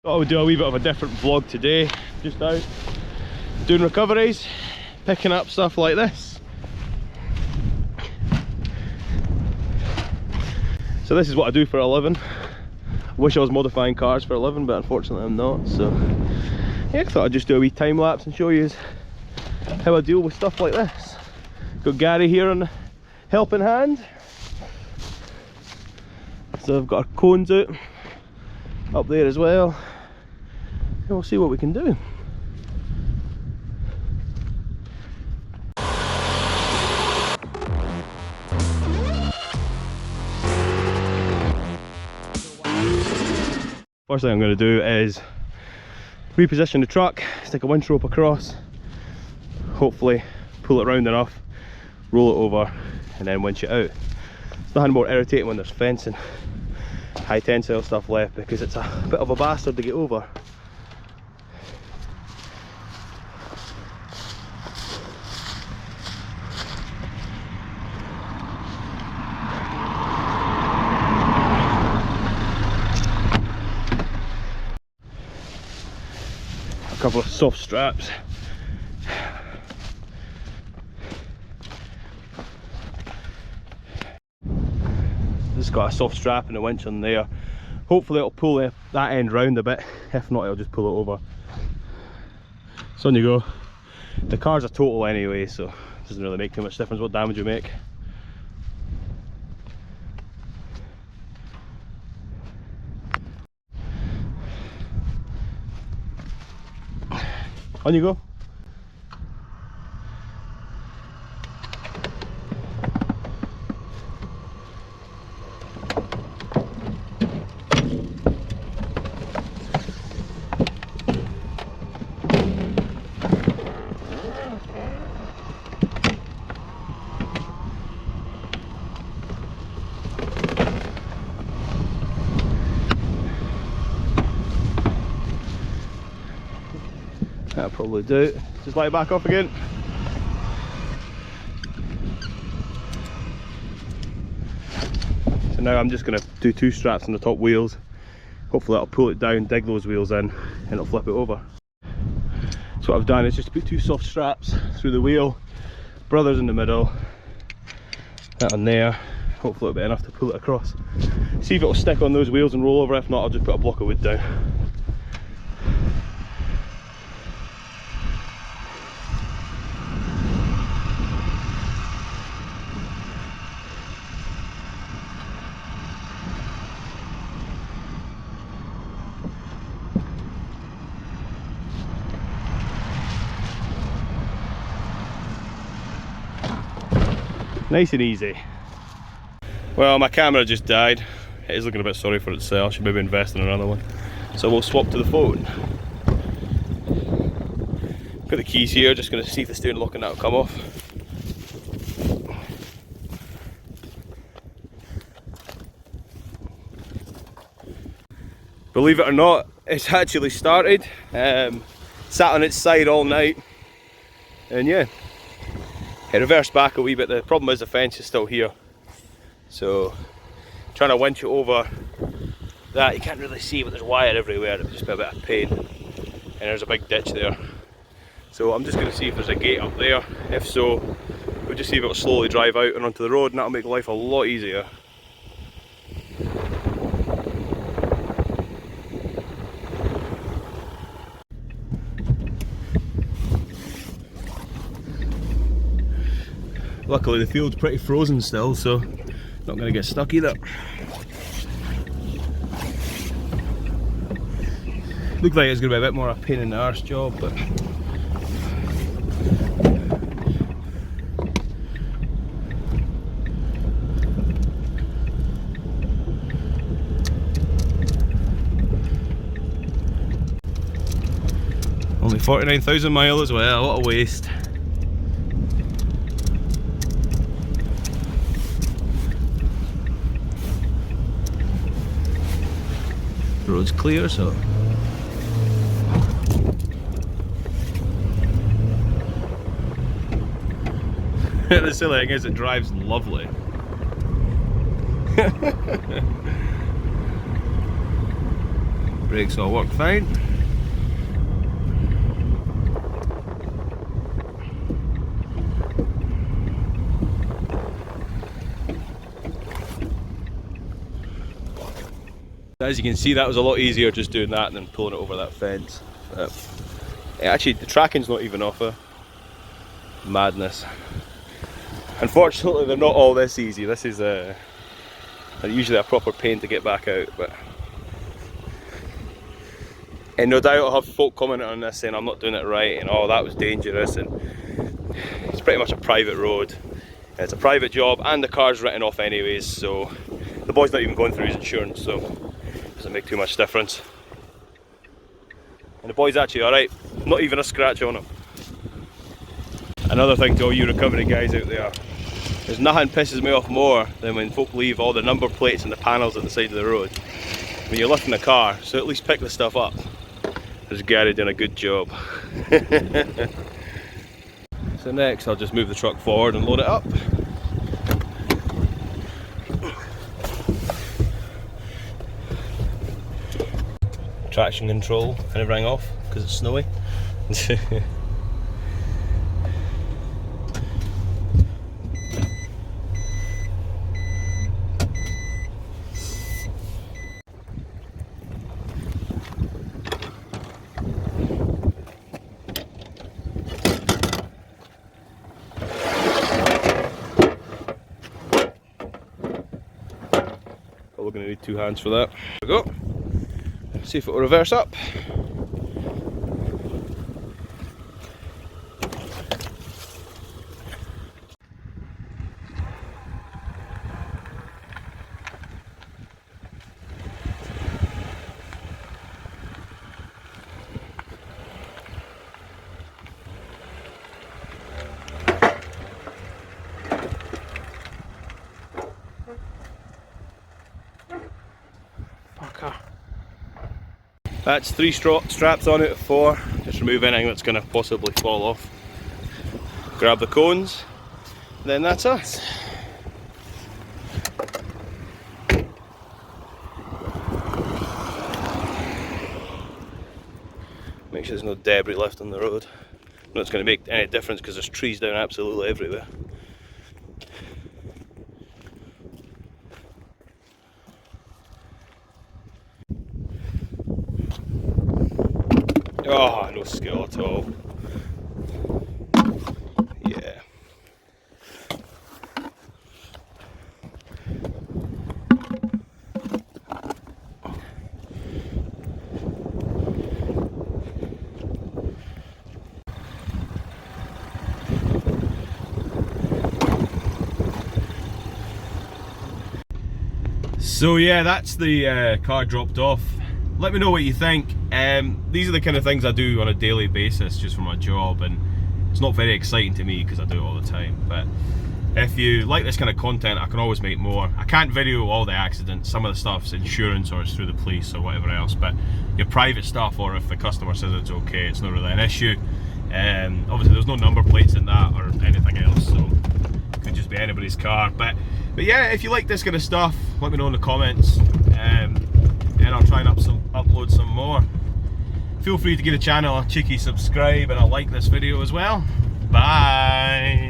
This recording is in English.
Thought I would do a wee bit of a different vlog today. Just out doing recoveries, picking up stuff like this. So this is what I do for a living. I wish I was modifying cars for a living, but unfortunately I'm not. So yeah, I thought I'd just do a wee time lapse and show you how I deal with stuff like this. Got Gary here on the helping hand. So I've got our cones out up there as well. And we'll see what we can do. First thing I'm going to do is reposition the truck, stick a winch rope across, hopefully pull it round enough, roll it over and then winch it out. There's nothing more irritating when there's fencing, high tensile stuff left, because it's a bit of a bastard to get over. A couple of soft straps. Just got a soft strap and a winch on there. Hopefully it'll pull that end round a bit. If not, I'll just pull it over. So on you go. The car's a total anyway, so it doesn't really make too much difference what damage you make. On you go. That'll probably do. Just lay it back off again. So now I'm just going to do two straps on the top wheels. Hopefully that'll pull it down, dig those wheels in, and it'll flip it over. So what I've done is just put two soft straps through the wheel, brothers in the middle, that on there. Hopefully it'll be enough to pull it across. See if it'll stick on those wheels and roll over. If not, I'll just put a block of wood down. Nice and easy. Well, my camera just died. It is looking a bit sorry for itself. Should maybe invest in another one. So we'll swap to the phone. Got the keys here, just going to see if the steering lock and that'll come off. Believe it or not, it's actually started. Sat on its side all night. And yeah. It reversed back a wee bit. The problem is the fence is still here, so trying to winch it over that, you can't really see, but there's wire everywhere. It would just be a bit of pain, and there's a big ditch there. So I'm just going to see if there's a gate up there. If so, we'll just see if it'll slowly drive out and onto the road, and that'll make life a lot easier. Luckily the field's pretty frozen still, so not going to get stuck either. Looks like it's going to be a bit more a pain in the arse job, but only 49,000 miles as well, what a waste. The road's clear, so the silly thing is, it drives lovely. Brakes all work fine. As you can see, that was a lot easier just doing that than pulling it over that fence. Actually, the tracking's not even off her. Madness. Unfortunately, they're not all this easy. This is usually a proper pain to get back out, but and no doubt I'll have folk commenting on this saying I'm not doing it right and oh, that was dangerous, and it's pretty much a private road. It's a private job and the car's written off anyways, so the boy's not even going through his insurance, so it doesn't make too much difference. And the boy's actually alright, not even a scratch on him. Another thing to all you recovery guys out there, there's nothing pisses me off more than when folk leave all the number plates and the panels at the side of the road when you're lifting the car, so at least pick the stuff up. There's Gary doing a good job. So next I'll just move the truck forward and load it up. Traction control and everything off because it's snowy. We're going to need 2 hands for that. There we go. See if it will reverse up. That's 3 straps on it of 4. Just remove anything that's going to possibly fall off. Grab the cones, then that's us. Make sure there's no debris left on the road. Not it's going to make any difference because there's trees down absolutely everywhere. Oh, no skill at all. Yeah. So yeah, that's the car dropped off. Let me know what you think. These are the kind of things I do on a daily basis just for my job, and it's not very exciting to me because I do it all the time. But if you like this kind of content, I can always make more. I can't video all the accidents. Some of the stuff's insurance or it's through the police or whatever else, but your private stuff, or if the customer says it's okay, it's not really an issue. Obviously there's no number plates in that or anything else, so it could just be anybody's car. But yeah, if you like this kind of stuff, let me know in the comments, and I'll try and upload some more. Feel free to give the channel a cheeky subscribe and a like this video as well. Bye!